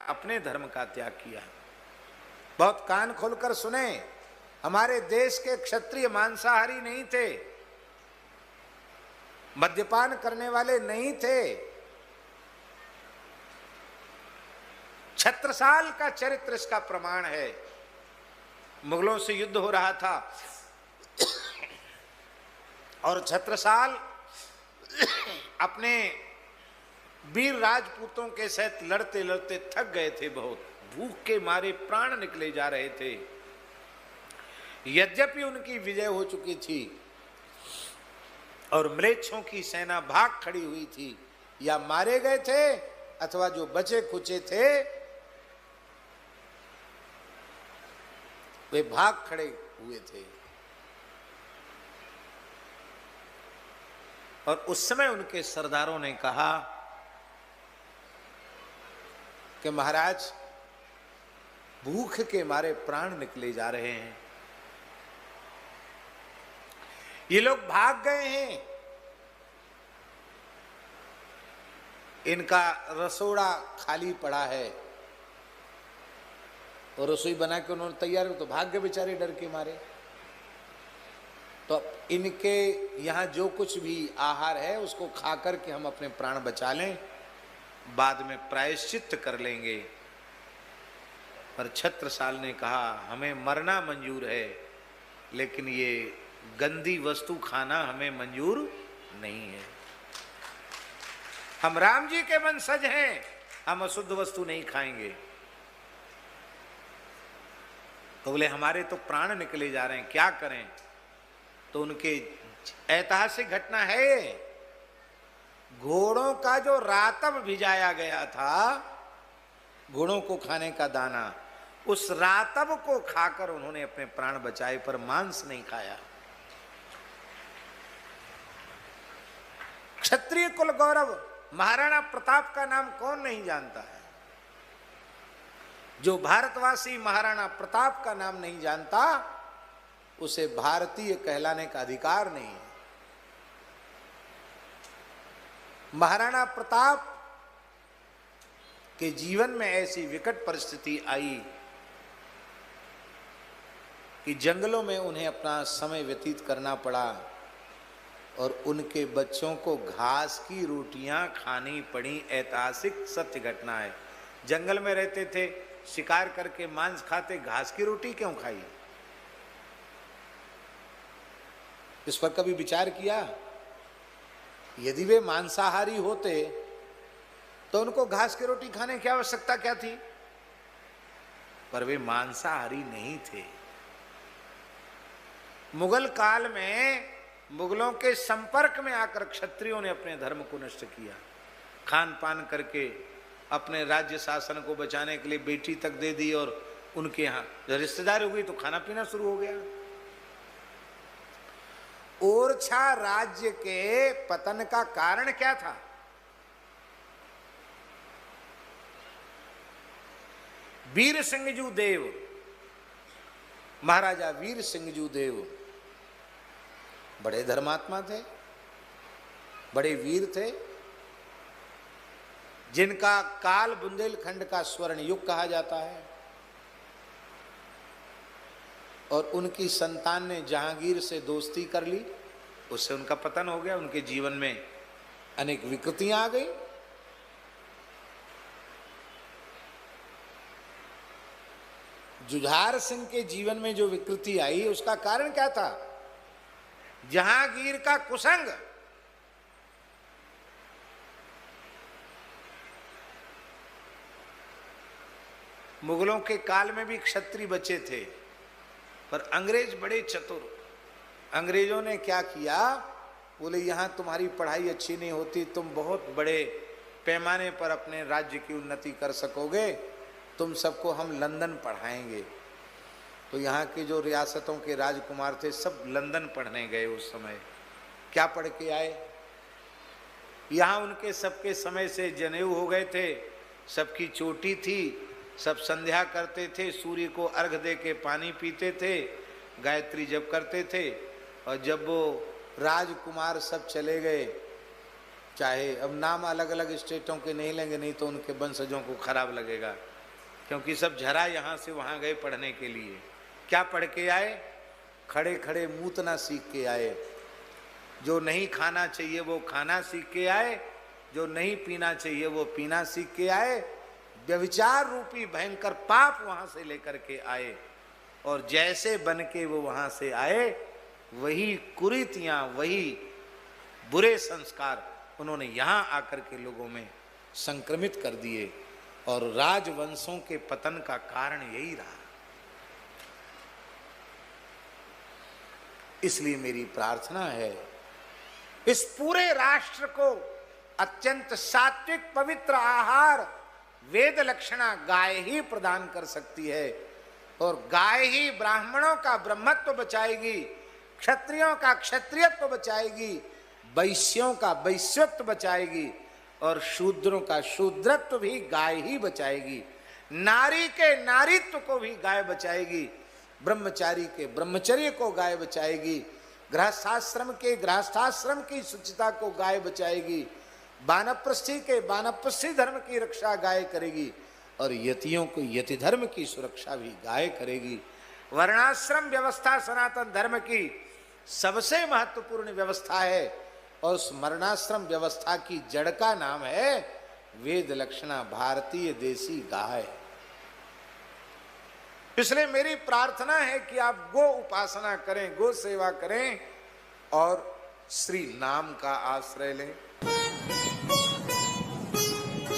अपने धर्म का त्याग किया। बहुत कान खोलकर सुने, हमारे देश के क्षत्रिय मांसाहारी नहीं थे, मद्यपान करने वाले नहीं थे। छत्रसाल का चरित्र इसका प्रमाण है। मुगलों से युद्ध हो रहा था और छत्रसाल अपने वीर राजपूतों के साथ लड़ते लड़ते थक गए थे, बहुत भूख के मारे प्राण निकले जा रहे थे। यद्यपि उनकी विजय हो चुकी थी और म्लेच्छों की सेना भाग खड़ी हुई थी, या मारे गए थे अथवा जो बचे खुचे थे वे भाग खड़े हुए थे। और उस समय उनके सरदारों ने कहा कि महाराज, भूख के मारे प्राण निकले जा रहे हैं, ये लोग भाग गए हैं, इनका रसोड़ा खाली पड़ा है। और रसोई बना के उन्होंने तैयार, तो भाग गए बेचारे डर के मारे। तो इनके यहाँ जो कुछ भी आहार है उसको खा करके हम अपने प्राण बचा लें, बाद में प्रायश्चित कर लेंगे। पर छत्रसाल ने कहा, हमें मरना मंजूर है, लेकिन ये गंदी वस्तु खाना हमें मंजूर नहीं है। हम राम जी के वंशज हैं, हम अशुद्ध वस्तु नहीं खाएंगे। तो बोले, हमारे तो प्राण निकले जा रहे हैं, क्या करें? तो उनके ऐतिहासिक घटना है, घोड़ों का जो रातब भिजाया गया था, घोड़ों को खाने का दाना, उस रातब को खाकर उन्होंने अपने प्राण बचाए, पर मांस नहीं खाया। क्षत्रिय कुल गौरव महाराणा प्रताप का नाम कौन नहीं जानता है? जो भारतवासी महाराणा प्रताप का नाम नहीं जानता, उसे भारतीय कहलाने का अधिकार नहीं है। महाराणा प्रताप के जीवन में ऐसी विकट परिस्थिति आई कि जंगलों में उन्हें अपना समय व्यतीत करना पड़ा और उनके बच्चों को घास की रोटियां खानी पड़ी। ऐतिहासिक सत्य घटना है। जंगल में रहते थे, शिकार करके मांस खाते, घास की रोटी क्यों खाई? इस पर कभी विचार किया? यदि वे मांसाहारी होते तो उनको घास की रोटी खाने की आवश्यकता क्या थी? पर वे मांसाहारी नहीं थे। मुगल काल में मुगलों के संपर्क में आकर क्षत्रियों ने अपने धर्म को नष्ट किया। खान पान करके अपने राज्य शासन को बचाने के लिए बेटी तक दे दी, और उनके यहाँ रिश्तेदार हो गई तो खाना पीना शुरू हो गया। ओरछा राज्य के पतन का कारण क्या था? वीर सिंहजू देव, महाराजा वीर सिंहजू देव बड़े धर्मात्मा थे, बड़े वीर थे, जिनका काल बुंदेलखंड का स्वर्ण युग कहा जाता है। और उनकी संतान ने जहांगीर से दोस्ती कर ली, उससे उनका पतन हो गया। उनके जीवन में अनेक विकृतियां आ गई। जुझार सिंह के जीवन में जो विकृति आई, उसका कारण क्या था? जहांगीर का कुसंग। मुगलों के काल में भी क्षत्रिय बचे थे, पर अंग्रेज बड़े चतुर। अंग्रेजों ने क्या किया? बोले, यहाँ तुम्हारी पढ़ाई अच्छी नहीं होती, तुम बहुत बड़े पैमाने पर अपने राज्य की उन्नति कर सकोगे, तुम सबको हम लंदन पढ़ाएंगे। तो यहाँ की जो रियासतों के राजकुमार थे, सब लंदन पढ़ने गए। उस समय क्या पढ़ के आए? यहाँ उनके सबके समय से जनेऊ हो गए थे, सबकी चोटी थी, सब संध्या करते थे, सूर्य को अर्घ दे के पानी पीते थे, गायत्री जप करते थे। और जब वो राजकुमार सब चले गए, चाहे अब नाम अलग अलग स्टेटों के नहीं लेंगे, नहीं तो उनके वंशजों को खराब लगेगा, क्योंकि सब झरा यहां से वहां गए पढ़ने के लिए। क्या पढ़ के आए? खड़े खड़े मूतना सीख के आए। जो नहीं खाना चाहिए वो खाना सीख के आए, जो नहीं पीना चाहिए वो पीना सीख के आए। व्यभिचार रूपी भयंकर पाप वहां से लेकर के आए, और जैसे बन के वो वहां से आए वही कुरीतियां, वही बुरे संस्कार उन्होंने यहां आकर के लोगों में संक्रमित कर दिए, और राजवंशों के पतन का कारण यही रहा। इसलिए मेरी प्रार्थना है, इस पूरे राष्ट्र को अत्यंत सात्विक पवित्र आहार वेद लक्षणा गाय ही प्रदान कर सकती है, और गाय ही ब्राह्मणों का ब्रह्मत्व बचाएगी, क्षत्रियों का क्षत्रियत्व बचाएगी, वैश्यों का वैश्यत्व बचाएगी, और शूद्रों का शूद्रत्व भी गाय ही बचाएगी। नारी के नारीत्व को भी गाय बचाएगी, ब्रह्मचारी के ब्रह्मचर्य को गाय बचाएगी, गृहस्थाश्रम के गृहस्थाश्रम की शुचिता को गाय बचाएगी, वानप्रस्थी के वानप्रस्थी धर्म की रक्षा गाय करेगी, और यतियों को यति धर्म की सुरक्षा भी गाय करेगी। वर्णाश्रम व्यवस्था सनातन धर्म की सबसे महत्वपूर्ण व्यवस्था है, और उस वर्णाश्रम व्यवस्था की जड़ का नाम है वेद लक्षणा भारतीय देसी गाय। इसलिए मेरी प्रार्थना है कि आप गो उपासना करें, गो सेवा करें, और श्री नाम का आश्रय लें।